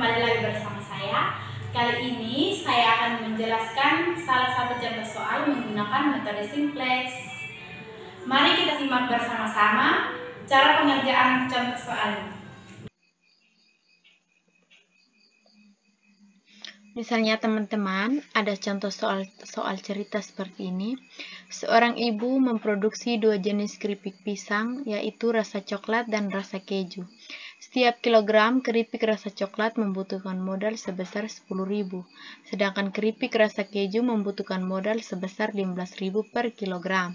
kembali lagi bersama saya. Kali ini saya akan menjelaskan salah satu contoh soal menggunakan metode simplex. Mari kita simak bersama-sama cara pengerjaan contoh soal. Misalnya teman-teman, ada contoh soal cerita seperti ini. Seorang ibu memproduksi 2 jenis keripik pisang, yaitu rasa coklat dan rasa keju. Setiap kilogram keripik rasa coklat membutuhkan modal sebesar 10.000, sedangkan keripik rasa keju membutuhkan modal sebesar 15.000 per kilogram.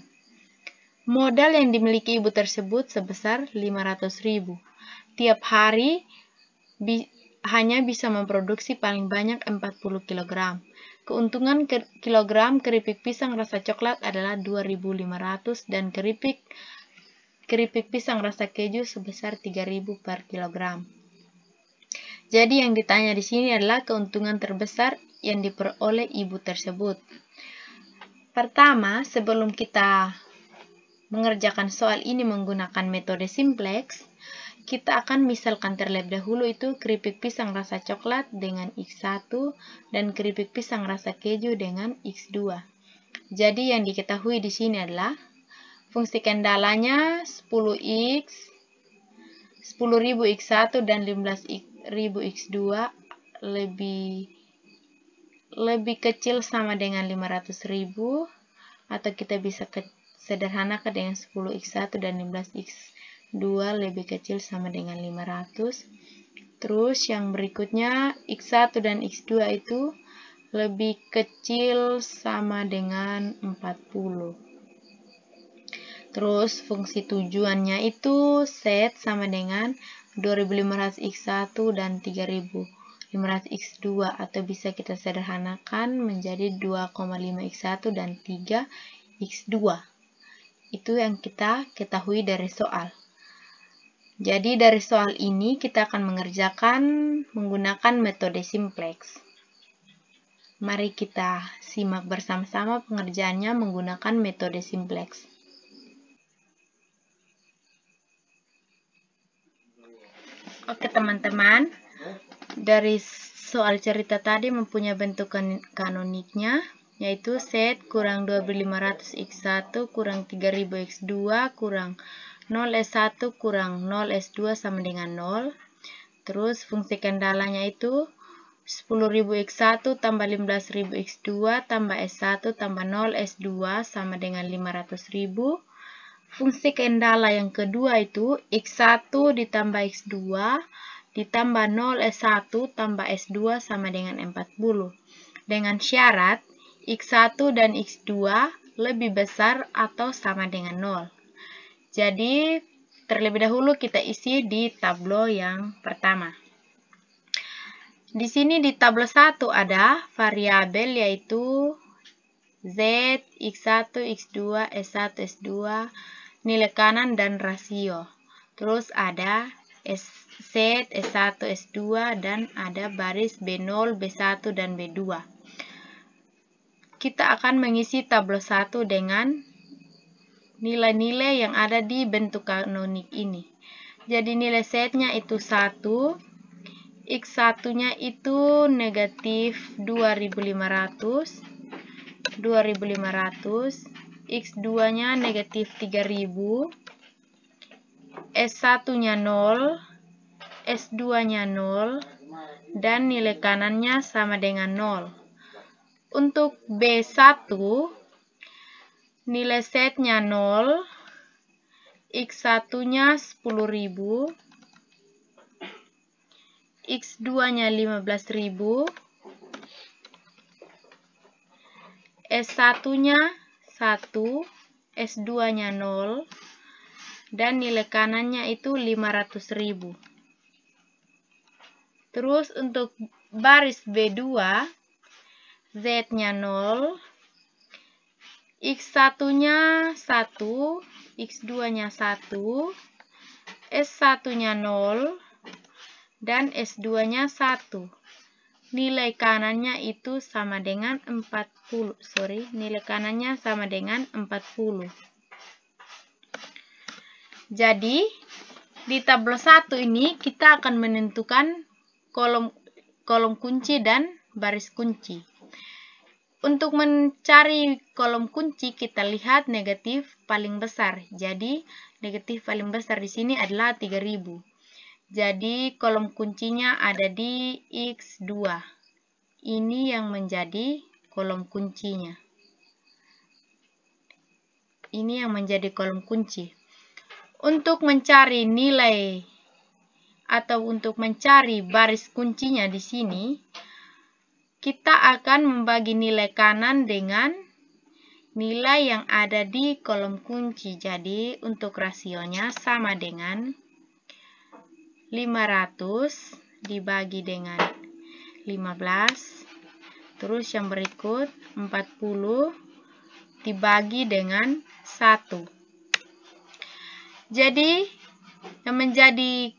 Modal yang dimiliki ibu tersebut sebesar 500.000. Tiap hari hanya bisa memproduksi paling banyak 40 kg. Keuntungan kilogram keripik pisang rasa coklat adalah 2.500 dan keripik pisang rasa keju sebesar 3.000 per kilogram. Jadi yang ditanya di sini adalah keuntungan terbesar yang diperoleh ibu tersebut. Pertama, sebelum kita mengerjakan soal ini menggunakan metode simplex, kita akan misalkan terlebih dahulu itu keripik pisang rasa coklat dengan X1 dan keripik pisang rasa keju dengan X2. Jadi yang diketahui di sini adalah fungsi kendalanya 10.000 X1 dan 15.000 X2 lebih kecil sama dengan 500.000, atau kita bisa sederhanakan dengan 10 X1 dan 15 X2 lebih kecil sama dengan 500. Terus yang berikutnya X1 dan X2 itu lebih kecil sama dengan 40. Terus fungsi tujuannya itu Z sama dengan 2.500 X1 dan 3.500 X2, atau bisa kita sederhanakan menjadi 2,5 X1 dan 3 X2. Itu yang kita ketahui dari soal. Jadi dari soal ini kita akan mengerjakan menggunakan metode simplex. Mari kita simak bersama-sama pengerjaannya menggunakan metode simplex. Oke teman-teman, dari soal cerita tadi mempunyai bentuk kanoniknya, yaitu Z kurang 2.500 X1 kurang 3.000 X2 kurang 0 S1 kurang 0 S2 sama dengan 0. Terus fungsi kendalanya itu 10.000 X1 tambah 15.000 X2 tambah S1 tambah 0 S2 sama dengan 500.000. Fungsi kendala yang kedua itu X1 ditambah X2 ditambah 0 S1 tambah S2 sama dengan 40. Dengan syarat X1 dan X2 lebih besar atau sama dengan 0. Jadi terlebih dahulu kita isi di tablo yang pertama. Di sini di tablo 1 ada variabel yaitu Z, X1, X2, S1, S2, nilai kanan dan rasio. Terus ada Z, S1, S2, dan ada baris B0, B1, dan B2. Kita akan mengisi tablo 1 dengan nilai-nilai yang ada di bentuk kanonik ini. Jadi nilai Z-nya itu 1, X1-nya itu negatif 2.500, X2-nya negatif 3.000, S1-nya 0, S2-nya 0, dan nilai kanannya sama dengan 0. Untuk B1, nilai Z-nya 0, X1-nya 10.000, X2-nya 15.000, S1-nya 1, S2-nya 0, dan nilai kanannya itu 500.000. Terus untuk baris B2, Z-nya 0, X1-nya 1, X2-nya 1, S1-nya 0, dan S2-nya 1. Nilai kanannya itu sama dengan 40. Nilai kanannya sama dengan 40. Jadi, di tabel 1 ini kita akan menentukan kolom kolom kunci dan baris kunci. Untuk mencari kolom kunci, kita lihat negatif paling besar. Jadi, negatif paling besar di sini adalah 3000. Jadi, kolom kuncinya ada di X2. Ini yang menjadi kolom kuncinya. Ini yang menjadi kolom kunci. Untuk mencari nilai atau untuk mencari baris kuncinya di sini, kita akan membagi nilai kanan dengan nilai yang ada di kolom kunci. Jadi, untuk rasionya sama dengan 500 dibagi dengan 15. Terus yang berikut 40 dibagi dengan 1. Jadi, yang menjadi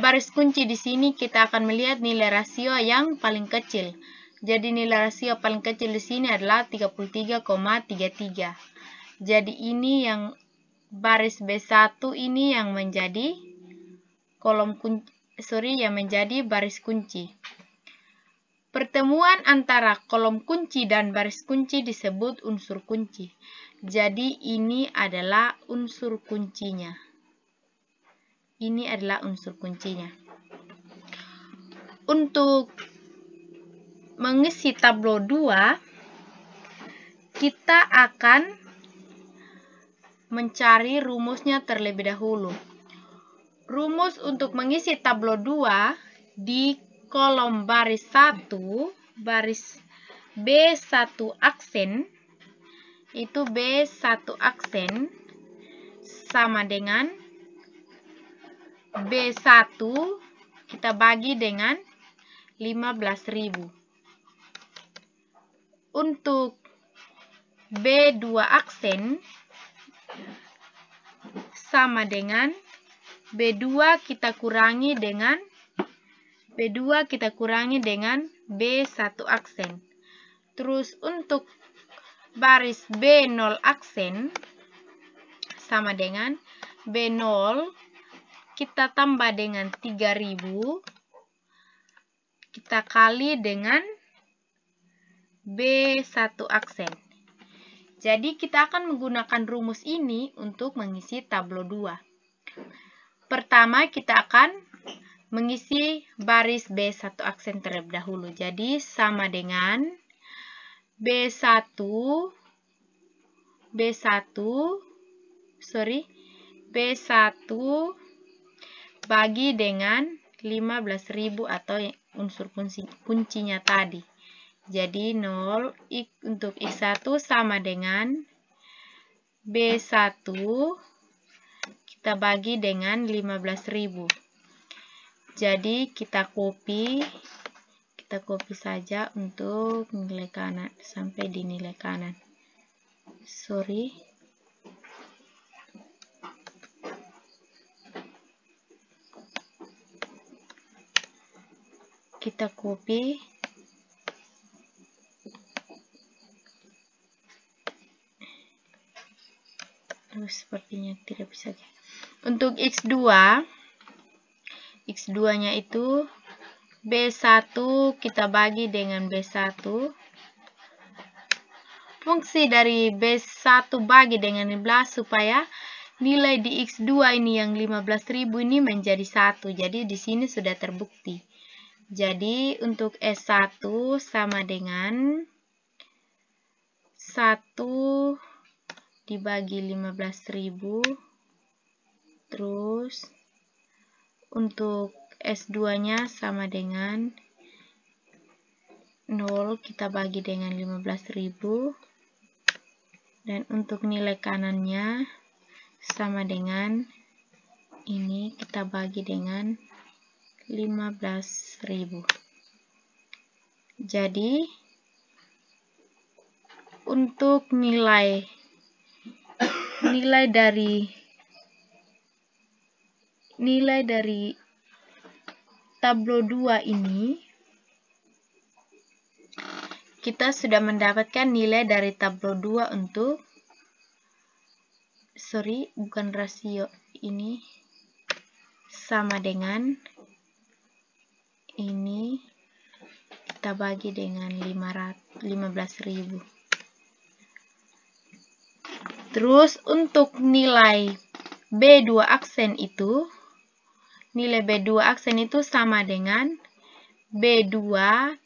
baris kunci di sini kita akan melihat nilai rasio yang paling kecil. Jadi nilai rasio paling kecil di sini adalah 33,33. Jadi ini yang baris B1 ini yang menjadi yang menjadi baris kunci. Pertemuan antara kolom kunci dan baris kunci disebut unsur kunci. Jadi ini adalah unsur kuncinya. Ini adalah unsur kuncinya. Untuk mengisi tablo 2, kita akan mencari rumusnya terlebih dahulu. Rumus untuk mengisi tablo 2 di kolom baris 1, baris B1 aksen, itu B1 aksen sama dengan B1 kita bagi dengan 15.000. Untuk B2 aksen sama dengan B2 kita kurangi dengan B1 aksen. Terus untuk baris B0 aksen sama dengan B0 kita tambah dengan 3000 kita kali dengan B1 aksen. Jadi kita akan menggunakan rumus ini untuk mengisi tablo 2. Pertama kita akan mengisi baris B1 aksen terlebih dahulu. Jadi sama dengan B1 bagi dengan 15.000 atau unsur kuncinya tadi. Jadi 0 untuk X1 sama dengan B1 kita bagi dengan 15.000. Jadi kita copy saja untuk nilai kanan sampai di nilai kanan. Kita copy. Sepertinya tidak bisa. Untuk X2-nya itu B1 kita bagi dengan B1. Fungsi dari B1 bagi dengan 15 supaya nilai di X2 ini yang 15.000 ini menjadi 1. Jadi di sini sudah terbukti. Jadi untuk S1 sama dengan 1 dibagi 15.000. Terus untuk S2-nya sama dengan 0 kita bagi dengan 15.000. Dan untuk nilai kanannya sama dengan ini kita bagi dengan 15.000. Jadi untuk nilai dari tablo 2 ini kita sudah mendapatkan nilai dari tablo 2 untuk bukan rasio, ini sama dengan ini kita bagi dengan 15.000. Terus untuk nilai B2 aksen itu, sama dengan B2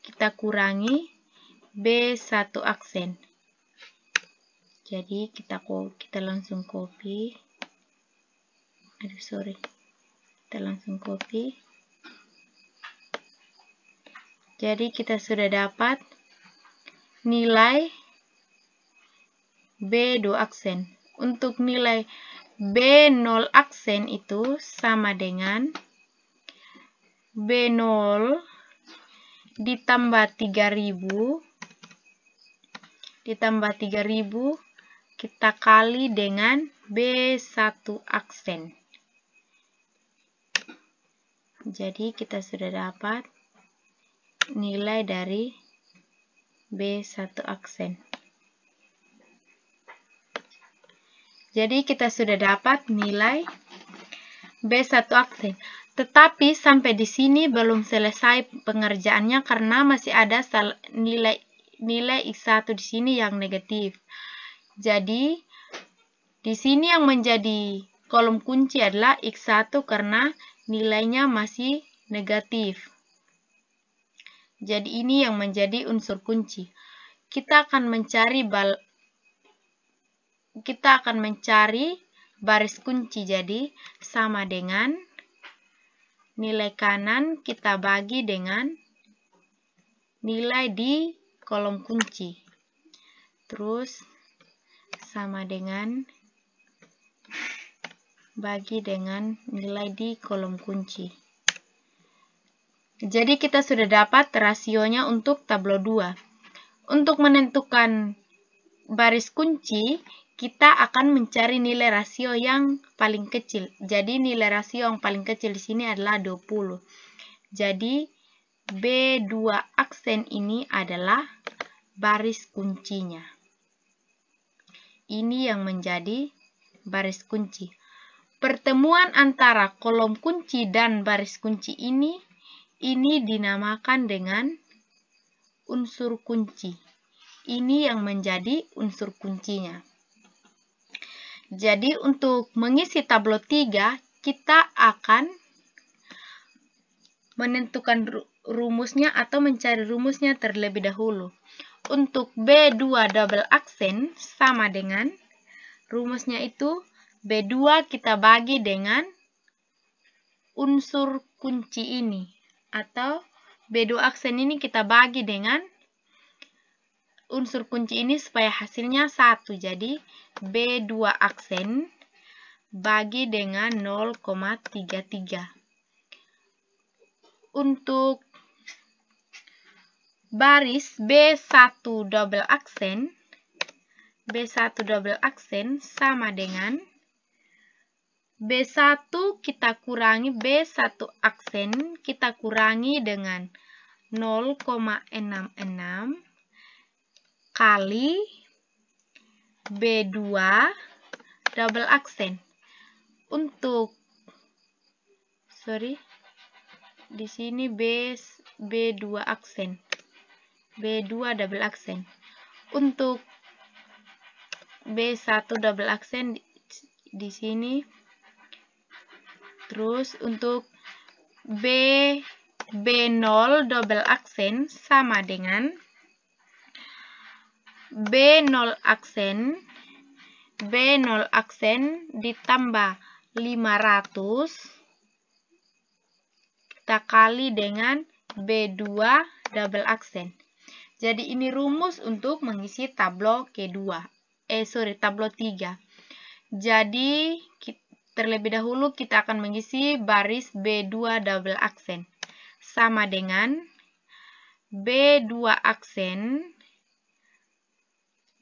kita kurangi B1 aksen. Jadi kita langsung copy. Kita langsung copy. Jadi kita sudah dapat nilai B2 aksen. Untuk nilai B0 aksen itu sama dengan B0 ditambah 3.000 kita kali dengan B1 aksen. Jadi kita sudah dapat nilai dari B1 aksen. Jadi kita sudah dapat nilai B1 aksen. Tetapi sampai di sini belum selesai pengerjaannya karena masih ada nilai X1 di sini yang negatif. Jadi di sini yang menjadi kolom kunci adalah X1 karena nilainya masih negatif. Jadi ini yang menjadi unsur kunci. Kita akan mencari baris kunci. Jadi sama dengan nilai kanan kita bagi dengan nilai di kolom kunci. Terus sama dengan bagi dengan nilai di kolom kunci. Jadi kita sudah dapat rasionya untuk tabel 2. Untuk menentukan baris kunci, kita akan mencari nilai rasio yang paling kecil. Jadi nilai rasio yang paling kecil di sini adalah 20. Jadi B2 aksen ini adalah baris kuncinya. Ini yang menjadi baris kunci. Pertemuan antara kolom kunci dan baris kunci ini dinamakan dengan unsur kunci. Ini yang menjadi unsur kuncinya. Jadi untuk mengisi tabel 3, kita akan menentukan rumusnya atau mencari rumusnya terlebih dahulu. Untuk B2 double aksen sama dengan rumusnya itu B2 kita bagi dengan unsur kunci ini. Atau B2 aksen ini kita bagi dengan unsur kunci ini supaya hasilnya 1. Jadi B2 aksen bagi dengan 0,33. Untuk baris B1 double aksen sama dengan B1 kita kurangi B1 aksen kita kurangi dengan 0,66 kali B2 double aksen. Untuk di sini B2 aksen. B2 double aksen. Untuk B1 double aksen di sini. Terus untuk B0 double aksen sama dengan B0 aksen ditambah 500 kita kali dengan B2 double aksen. Jadi ini rumus untuk mengisi tabel tabel 3. Jadi terlebih dahulu kita akan mengisi baris B2 double aksen. Sama dengan B2 aksen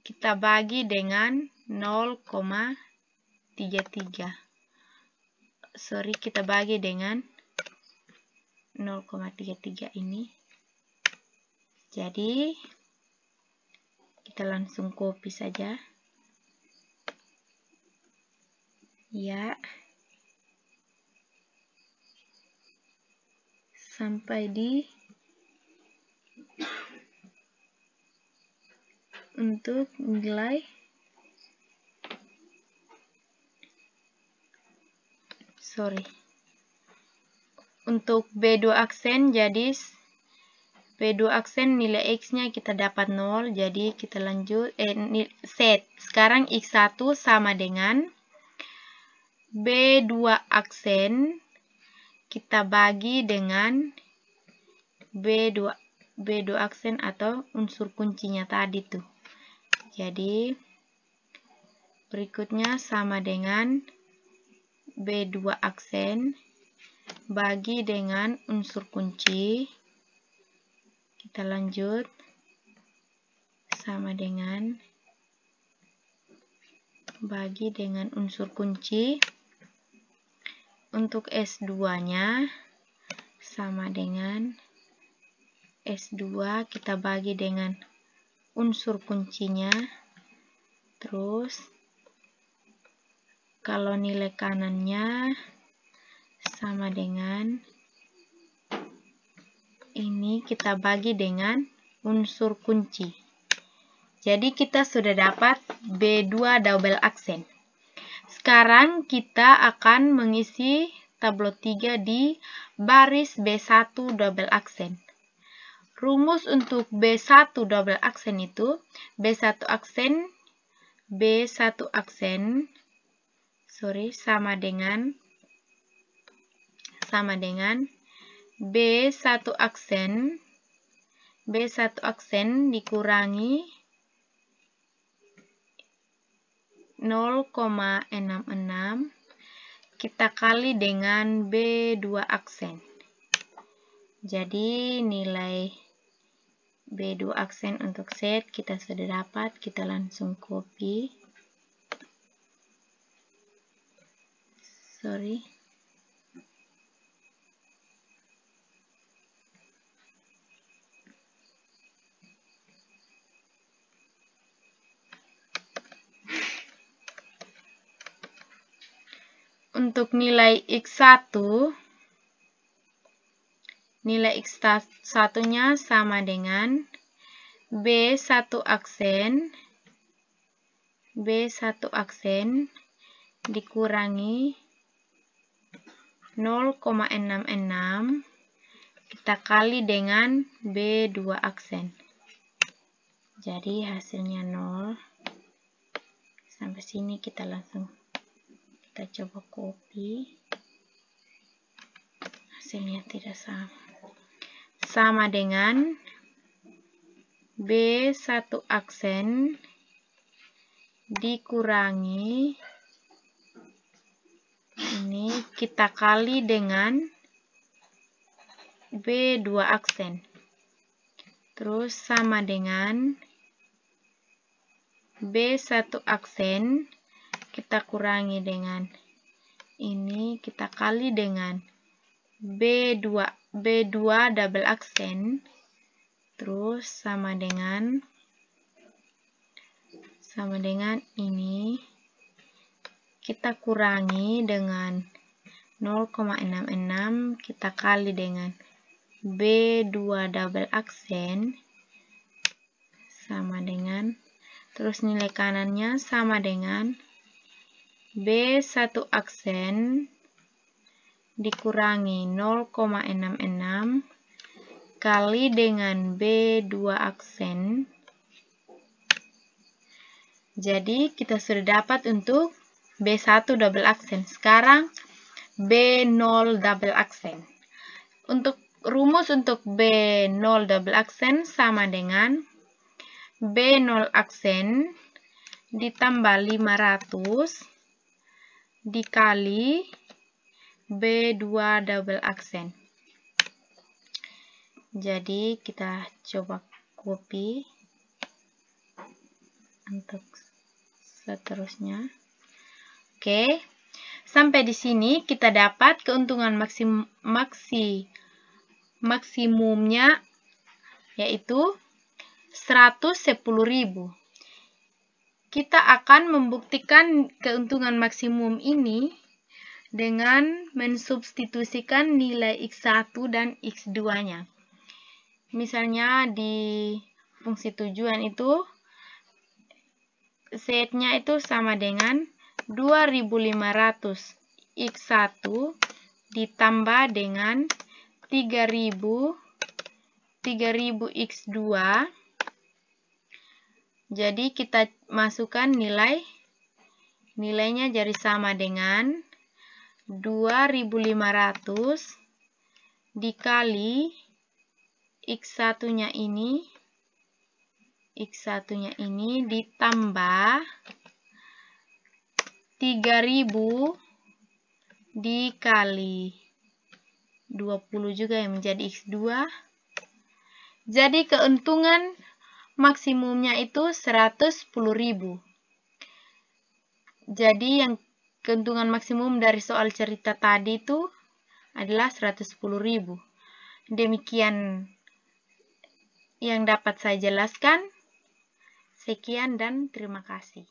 kita bagi dengan 0,33. Kita bagi dengan 0,33 ini. Jadi kita langsung copy saja. Ya. Sampai di untuk nilai untuk B2 aksen, jadi B2 aksen nilai X-nya kita dapat 0, jadi kita lanjut, set. Sekarang X1 sama dengan B2 aksen, kita bagi dengan B2 aksen atau unsur kuncinya tadi tuh. Jadi, berikutnya sama dengan B2 aksen bagi dengan unsur kunci. Kita lanjut sama dengan bagi dengan unsur kunci. Untuk S2-nya sama dengan S2 kita bagi dengan unsur kuncinya. Terus kalau nilai kanannya sama dengan ini kita bagi dengan unsur kunci. Jadi kita sudah dapat B2 double aksen. Sekarang kita akan mengisi tabel 3 di baris B1 double aksen. Rumus untuk B1 double aksen itu B1 aksen sama dengan B1 aksen dikurangi 0,66 kita kali dengan B2 aksen. Jadi nilai B2 aksen untuk set kita sudah dapat, kita langsung copy. Untuk nilai X1-nya sama dengan B1 aksen dikurangi 0,66 kita kali dengan B2 aksen. Jadi hasilnya 0. Sampai sini kita coba copy. Hasilnya tidak sama. Sama dengan B1 aksen dikurangi ini kita kali dengan B2 aksen. Terus sama dengan B1 aksen kita kurangi dengan ini kita kali dengan B2 double aksen. Terus sama dengan ini kita kurangi dengan 0,66 kita kali dengan B2 double aksen sama dengan, terus nilai kanannya sama dengan B1 aksen dikurangi 0,66 kali dengan B2 aksen. Jadi kita sudah dapat untuk B1 double aksen. Sekarang B0 double aksen. Untuk rumus untuk B0 double aksen sama dengan B0 aksen ditambah 500 dikali B2 double aksen. Jadi kita coba copy untuk seterusnya. Oke. Sampai di sini kita dapat keuntungan maksimumnya yaitu 110.000. Kita akan membuktikan keuntungan maksimum ini dengan mensubstitusikan nilai X1 dan X2-nya. Misalnya di fungsi tujuan itu Z-nya itu sama dengan 2500 X1 ditambah dengan 3000 X2. Jadi kita masukkan nilainya jadi sama dengan 2500 dikali X1-nya ini ditambah 3000 dikali 20 juga yang menjadi X2. Jadi keuntungan maksimumnya itu 110.000. Jadi yang keuntungan maksimum dari soal cerita tadi itu adalah 110.000. Demikian yang dapat saya jelaskan. Sekian dan terima kasih.